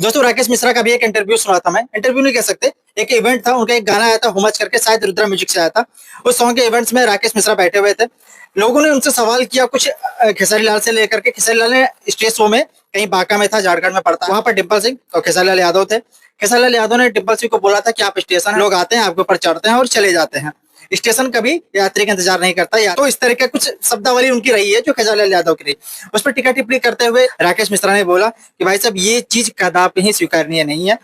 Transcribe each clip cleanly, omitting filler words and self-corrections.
दोस्तों राकेश मिश्रा का भी एक इंटरव्यू सुना था मैं। इंटरव्यू नहीं कह सकते, एक इवेंट था, उनका एक गाना आया था हुमच करके, शायद रुद्रा म्यूजिक से आया था। उस सॉन्ग के इवेंट्स में राकेश मिश्रा बैठे हुए थे। लोगों ने उनसे सवाल किया कुछ खेसारी लाल से लेकर के। खेसारी लाल ने स्टेज शो में कहीं बांका में था, झारखंड में पड़ता है, वहां पर डिम्पल सिंह और खेसारी लाल यादव थे। खेसारी लाल यादव ने डिम्पल सिंह को बोला था कि आप स्टेशन लोग आते हैं, आपके ऊपर चढ़ते हैं और चले जाते हैं, स्टेशन कभी यात्री का इंतजार नहीं करता। या तो इस तरह के कुछ शब्दावली उनकी रही है जो खेसारी लाल यादव की रही। उस पर टीका टिप्पणी करते हुए राकेश मिश्रा ने बोला कि भाई साहब ये चीज कदापि ही स्वीकारनीय नहीं है।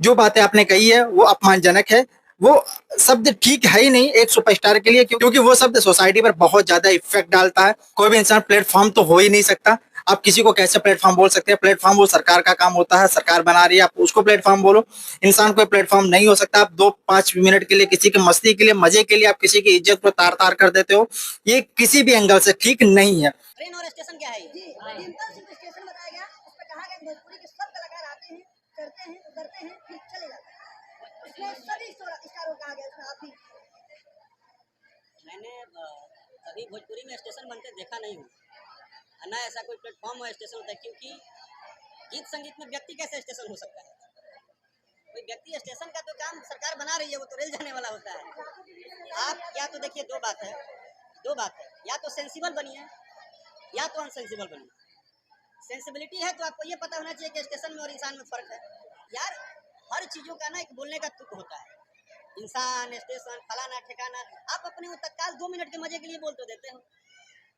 जो बातें आपने कही है वो अपमानजनक है। वो शब्द ठीक है ही नहीं एक सुपरस्टार के लिए, क्योंकि वो शब्द सोसाइटी पर बहुत ज्यादा इफेक्ट डालता है। कोई भी इंसान प्लेटफॉर्म तो हो ही नहीं सकता। आप किसी को कैसे प्लेटफॉर्म बोल सकते हैं? प्लेटफॉर्म वो सरकार का काम होता है, सरकार बना रही है, आप उसको प्लेटफॉर्म बोलो। इंसान कोई प्लेटफॉर्म नहीं हो सकता। आप 2-5 मिनट के लिए किसी की मस्ती के लिए, मजे के लिए आप किसी की इज्जत को तार तार कर देते हो, ये किसी भी एंगल से ठीक नहीं है। ट्रेन और स्टेशन क्या है ये? डिम्पल सिंह स्टेशन बताया गया, उस पर कहा गया भोजपुरी के सब कलाकार आते हैं, चढ़ते हैं, उतरते हैं, फिर चले जाते हैं। उसमें सभी स्टारों को कहा गया, उसमें आप भी। मैंने कभी भोजपुरी में स्टेशन बनते देखा नहीं हूँ, ना ऐसा कोई प्लेटफॉर्म और स्टेशन होता है, क्योंकि गीत संगीत में व्यक्ति कैसे स्टेशन हो सकता है? कोई व्यक्ति स्टेशन का तो काम सरकार बना रही है, वो तो रेल जाने वाला होता है। आप या तो देखिए दो बात है, या तो सेंसिबल बनिए या तो अनसेंसिबल बनिए। सेंसिबिलिटी है तो आपको ये पता होना चाहिए कि स्टेशन में और इंसान में फर्क है। यार हर चीज़ों का ना एक बोलने का तुक होता है। इंसान, स्टेशन, फलाना ठिकाना, आप अपने वो तत्काल 2 मिनट के मजे के लिए बोल तो देते हो।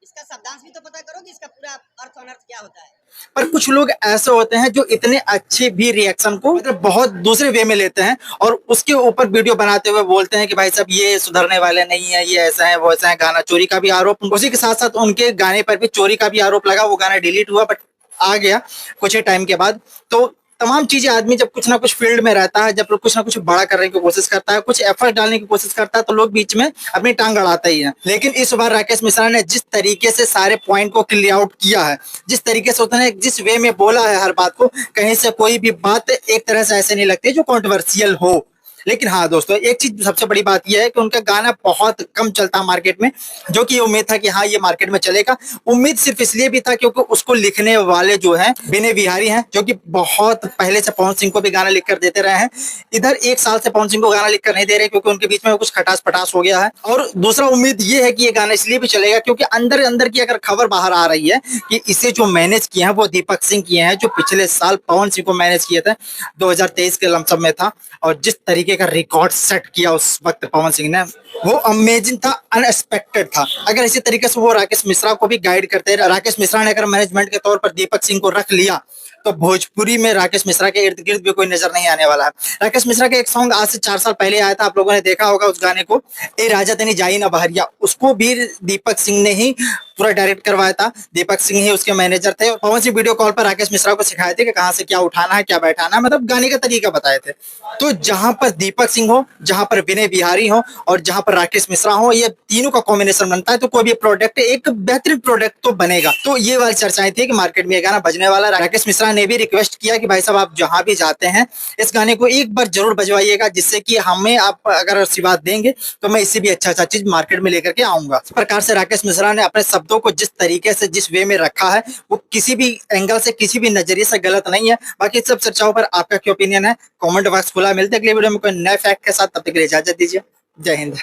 इसका शब्दांश भी तो पता करो कि इसका पूरा अर्थ अनर्थ क्या होता है। पर कुछ लोग ऐसे होते हैं जो इतने अच्छे भी रिएक्शन को मतलब बहुत दूसरे वे में लेते हैं और उसके ऊपर वीडियो बनाते हुए बोलते हैं कि भाई साहब ये सुधरने वाले नहीं है, ये ऐसा है, वो ऐसा है। गाना चोरी का भी आरोप, उसी के साथ साथ उनके गाने पर भी चोरी का भी आरोप लगा। वो गाना डिलीट हुआ बट आ गया कुछ ही टाइम के बाद। तो तमाम चीजें, आदमी जब कुछ ना कुछ फील्ड में रहता है, जब कुछ ना कुछ बड़ा करने की कोशिश करता है, कुछ एफर्ट डालने की कोशिश करता है, तो लोग बीच में अपनी टांग अड़ाता ही है। लेकिन इस बार राकेश मिश्रा ने जिस तरीके से सारे पॉइंट को क्लियर आउट किया है, जिस तरीके से उसने जिस वे में बोला है हर बात को, कहीं से कोई भी बात एक तरह से ऐसे नहीं लगती जो कॉन्ट्रोवर्शियल हो। लेकिन हाँ दोस्तों, एक चीज सबसे बड़ी बात यह है कि उनका गाना बहुत कम चलता मार्केट में, जो कि उम्मीद था कि हाँ ये मार्केट में चलेगा। उम्मीद सिर्फ इसलिए भी था क्योंकि उसको लिखने वाले जो हैं विनय बिहारी हैं, जो कि बहुत पहले से पवन सिंह को भी गाना लिखकर देते रहे हैं। इधर 1 साल से पवन सिंह को गाना लिखकर नहीं दे रहे क्योंकि उनके बीच में कुछ खटास पटास हो गया है। और दूसरा उम्मीद ये है कि ये गाना इसलिए भी चलेगा क्योंकि अंदर अंदर की अगर खबर बाहर आ रही है कि इसे जो मैनेज किए हैं वो दीपक सिंह किए हैं, जो पिछले साल पवन सिंह को मैनेज किए थे, 2023 के लमसम में था। और जिस तरीके का रिकॉर्ड सेट किया उस वक्त पवन सिंह ने, वो अमेजिंग था, अनएक्सपेक्टेड था। अगर इसी तरीके से वो राकेश मिश्रा को भी गाइड करते, राकेश मिश्रा ने अगर मैनेजमेंट के तौर पर दीपक सिंह को रख लिया, तो भोजपुरी में राकेश मिश्रा के इर्द गिर्द भी कोई नजर नहीं आने वाला है। राकेश मिश्रा का एक सॉन्ग आज से 4 साल पहले आया था, आप लोगों ने देखा होगा उस गाने को, ए राजा तेनी जाई ना बहरिया। उसको भी दीपक सिंह ने ही पूरा डायरेक्ट करवाया था। दीपक सिंह ही उसके मैनेजर थे। पवन सिंह वीडियो कॉल पर राकेश मिश्रा को सिखाए थे कि कहां से क्या उठाना है, क्या बैठाना है, मतलब गाने का तरीका बताए थे। तो जहां पर दीपक सिंह हो, जहां पर विनय बिहारी हो और जहां पर राकेश मिश्रा हो, ये तीनों का कॉम्बिनेशन बनता है तो कोई भी प्रोडक्ट, एक बेहतरीन प्रोडक्ट तो बनेगा। तो ये वाली चर्चाएं थी कि मार्केट में ये गाना बजने वाला। राकेश मिश्रा ने भी रिक्वेस्ट किया कि भाई साहब आप जहां भी जाते हैं इस गाने को एक बार जरूर बजवाइएगा, जिससे कि हमें आप अगर आशीर्वाद देंगे तो मैं इससे भी अच्छा चीज मार्केट में लेकर के आऊंगा। इस प्रकार से राकेश मिश्रा ने अपने शब्दों को जिस तरीके से, जिस वे में रखा है, वो किसी भी एंगल से, किसी भी नजरिए से गलत नहीं है। बाकी सब चर्चाओं पर आपका क्या ओपिनियन है? कमेंट बॉक्स खुला। मिलते हैं अगले वीडियो में कोई नए फैक्ट के साथ। तब तक के लिए इजाजत दीजिए। जय हिंद।